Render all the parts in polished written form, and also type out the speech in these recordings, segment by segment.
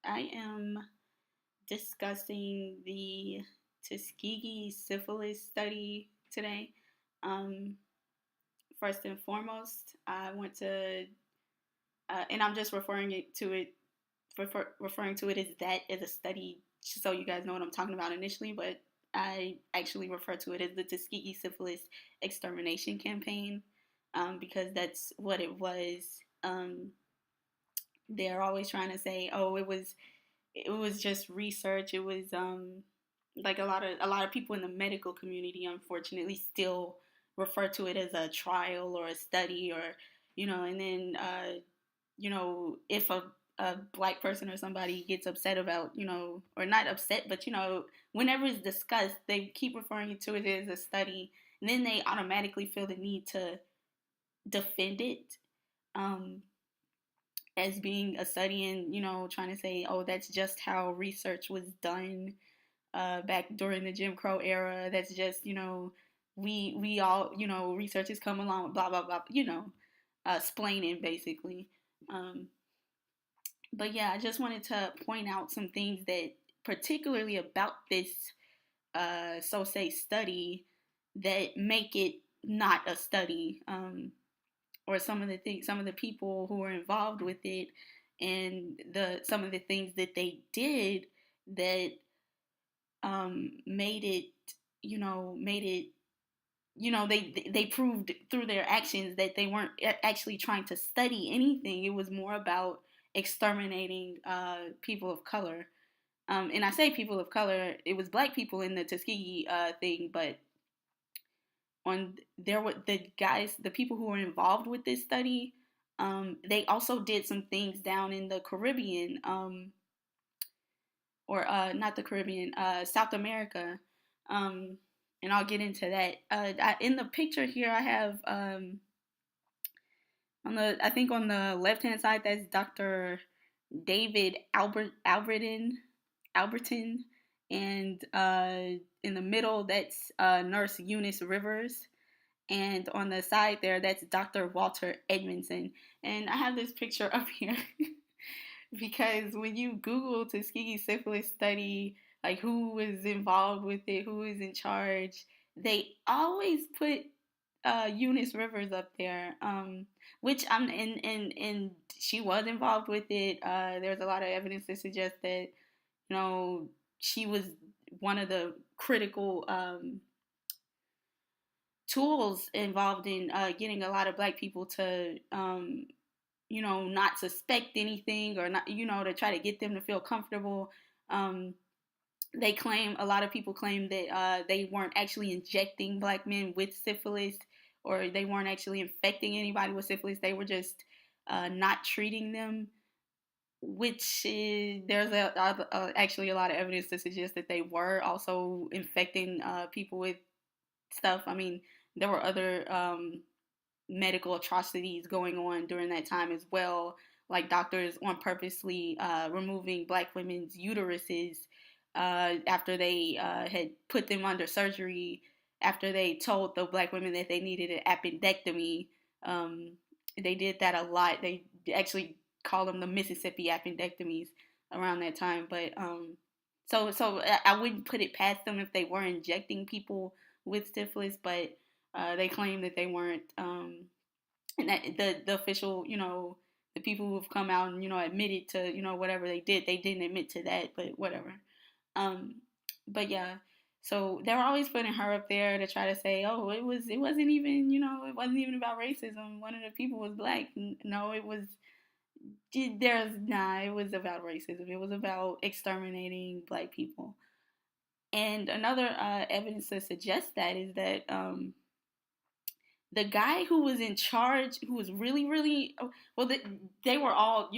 I am discussing the Tuskegee syphilis study today. Um, First and foremost, I went to, and I'm just referring to it as that as a study, so you guys know what I'm talking about initially. But I actually refer to it as the Tuskegee syphilis extermination campaign, because that's what it was. They're always trying to say, "Oh, it was just research. It was like a lot of people in the medical community unfortunately still refer to it as a trial or a study, or and then if a black person or somebody gets upset about, or not upset, but whenever it's discussed, they keep referring to it as a study, and then they automatically feel the need to defend it. Um, as being a study, and trying to say, oh, that's just how research was done back during the Jim Crow era. That's just we all research has come along with blah blah blah, explaining basically. um, but yeah, I just wanted to point out some things that particularly about this so say study that make it not a study, or some of the people who were involved with it, and the some of the things that they did that made it made it they proved through their actions that they weren't actually trying to study anything. It was more about exterminating people of color. And I say people of color, it was black people in the Tuskegee thing, but on there were the people who were involved with this study. They also did some things down in the Caribbean, or not the Caribbean, South America. Um, and I'll get into that. In the picture here, I have I think on the left hand side, that's Dr. David Albertin, and in the middle, that's Nurse Eunice Rivers, and on the side there, that's Dr. Walter Edmondson. And I have this picture up here because when you Google Tuskegee syphilis study, like who was involved with it, who is in charge, they always put Eunice Rivers up there, which I'm and she was involved with it. There's a lot of evidence to suggest that she was one of the critical tools involved in getting a lot of black people to not suspect anything, or not, to try to get them to feel comfortable. Um, a lot of people claim that they weren't actually injecting black men with syphilis, or they weren't actually infecting anybody with syphilis. They were just not treating them, which there's actually a lot of evidence to suggest that they were also infecting people with stuff. I mean, there were other medical atrocities going on during that time as well, like doctors on purposely removing black women's uteruses after they had put them under surgery, after they told the black women that they needed an appendectomy. Um, they did that a lot. They actually called them the Mississippi appendectomies around that time. But so I wouldn't put it past them if they were injecting people with syphilis, but they claim that they weren't. And that the official, the people who have come out and admitted to whatever they didn't admit to that, but whatever. Um, but yeah, so they're always putting her up there to try to say, oh, it wasn't even it wasn't even about racism. One of the people was black. No, it was. It was about racism. It was about exterminating black people. And another evidence to suggest that is that the guy who was in charge, who was really, really well, they were all,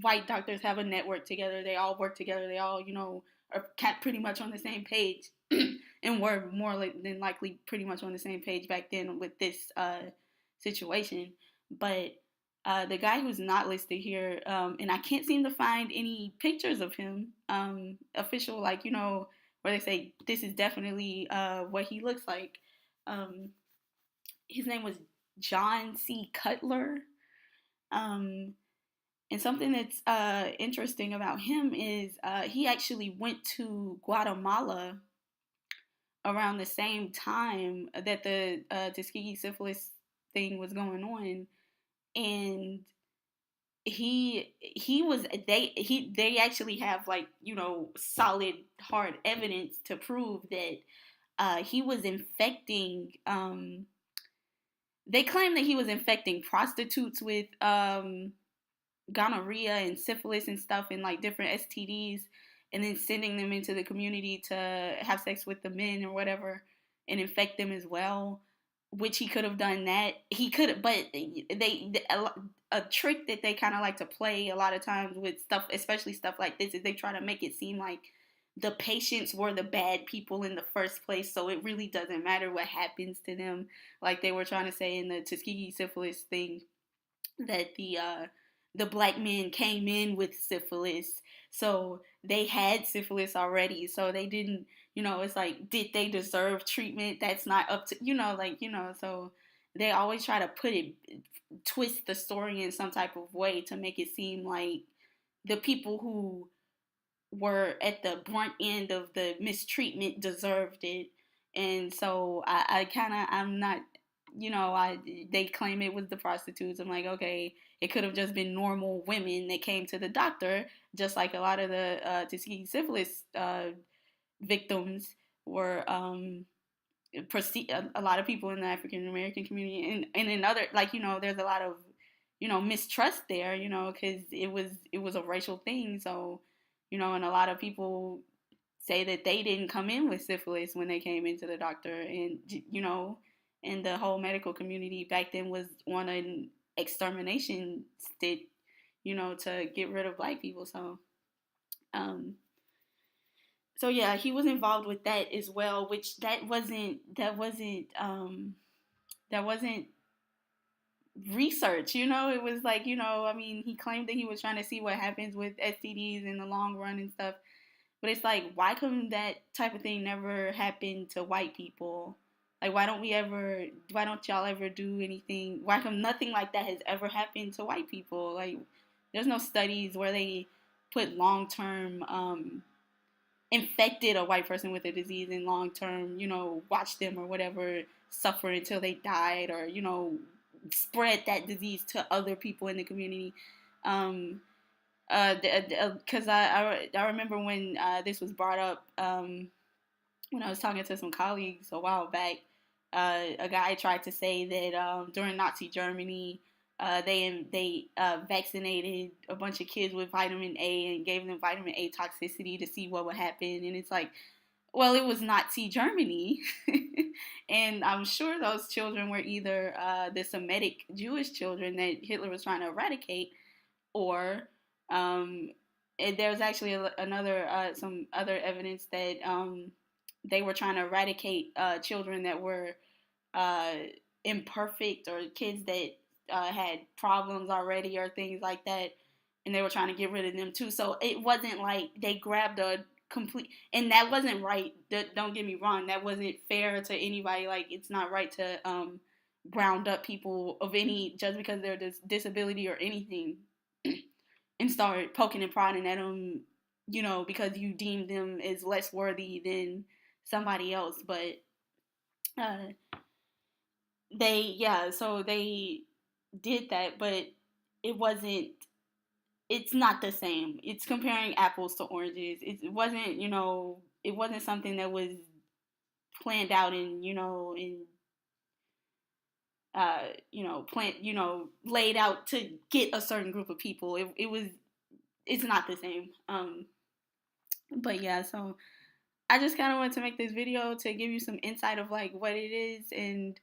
white doctors have a network together. They all work together. They all, are pretty much on the same page, and were more than likely pretty much on the same page back then with this situation. But the guy who's not listed here, and I can't seem to find any pictures of him, official, like, where they say this is definitely what he looks like. Um, his name was John C. Cutler. Um, And something that's interesting about him is he actually went to Guatemala around the same time that the Tuskegee syphilis thing was going on, and he was they actually have, like, solid hard evidence to prove that he was infecting. They claim that he was infecting prostitutes with gonorrhea and syphilis and stuff, and like different STDs, and then sending them into the community to have sex with the men or whatever and infect them as well. Which he could have done that. He could, but a trick that they kind of like to play a lot of times with stuff, especially stuff like this, is they try to make it seem like the patients were the bad people in the first place, so it really doesn't matter what happens to them. Like they were trying to say in the Tuskegee syphilis thing, that the black men came in with syphilis, so they had syphilis already, so they didn't, it's like, did they deserve treatment? That's not up to, so they always try to twist the story in some type of way to make it seem like the people who were at the brunt end of the mistreatment deserved it. And so I kind of, I'm not, they claim it was the prostitutes. I'm like, okay, it could have just been normal women that came to the doctor, just like a lot of the Tuskegee syphilis victims were. A lot of people in the African American community, and in other, like, there's a lot of mistrust there, because it was a racial thing. So, and a lot of people say that they didn't come in with syphilis when they came into the doctor, and and the whole medical community back then was on an extermination stick, to get rid of black people. Um, so yeah, he was involved with that as well, which that wasn't research. It was like, I mean, he claimed that he was trying to see what happens with STDs in the long run and stuff. But it's like, why come that type of thing never happen to white people? Like, why don't y'all ever do anything? Why come nothing like that has ever happened to white people? Like, there's no studies where they put long term, infected a white person with a disease and long term, watch them or whatever suffer until they died, or, spread that disease to other people in the community. Um, because I remember when this was brought up, when I was talking to some colleagues a while back. A guy tried to say that during Nazi Germany, they vaccinated a bunch of kids with vitamin A and gave them vitamin A toxicity to see what would happen. And it's like, well, it was Nazi Germany, and I'm sure those children were either the Semitic Jewish children that Hitler was trying to eradicate, or there's actually another some other evidence that they were trying to eradicate children that were uh, imperfect, or kids that had problems already or things like that, and they were trying to get rid of them too. So it wasn't like they grabbed a complete, and that wasn't right. Don't get me wrong, that wasn't fair to anybody. Like, it's not right to round up people of any, just because they're disability or anything, and start poking and prodding at them, because you deem them as less worthy than somebody else. But uh, so they did that, but it wasn't. It's not the same. It's comparing apples to oranges. It wasn't, it wasn't something that was planned out and, laid out to get a certain group of people. It's not the same. But yeah, so I just kind of wanted to make this video to give you some insight of like what it is, and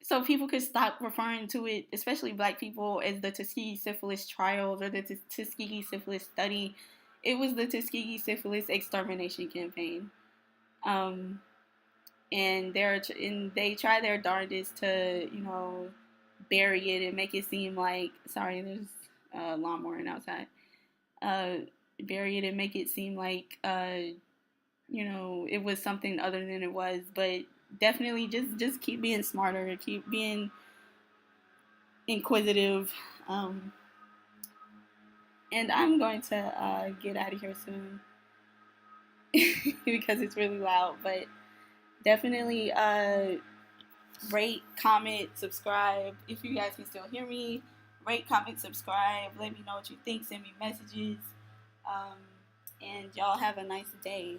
so people could stop referring to it, especially black people, as the Tuskegee syphilis trials or the Tuskegee syphilis study. It was the Tuskegee syphilis extermination campaign. And they try their darndest to, bury it and make it seem like, sorry, there's a lawnmower outside. Bury it and make it seem like, it was something other than it was. But definitely just keep being smarter, keep being inquisitive, And I'm going to get out of here soon because it's really loud. But definitely rate, comment, subscribe. If you guys can still hear me, rate, comment, subscribe. Let me know what you think. Send me messages. And y'all have a nice day.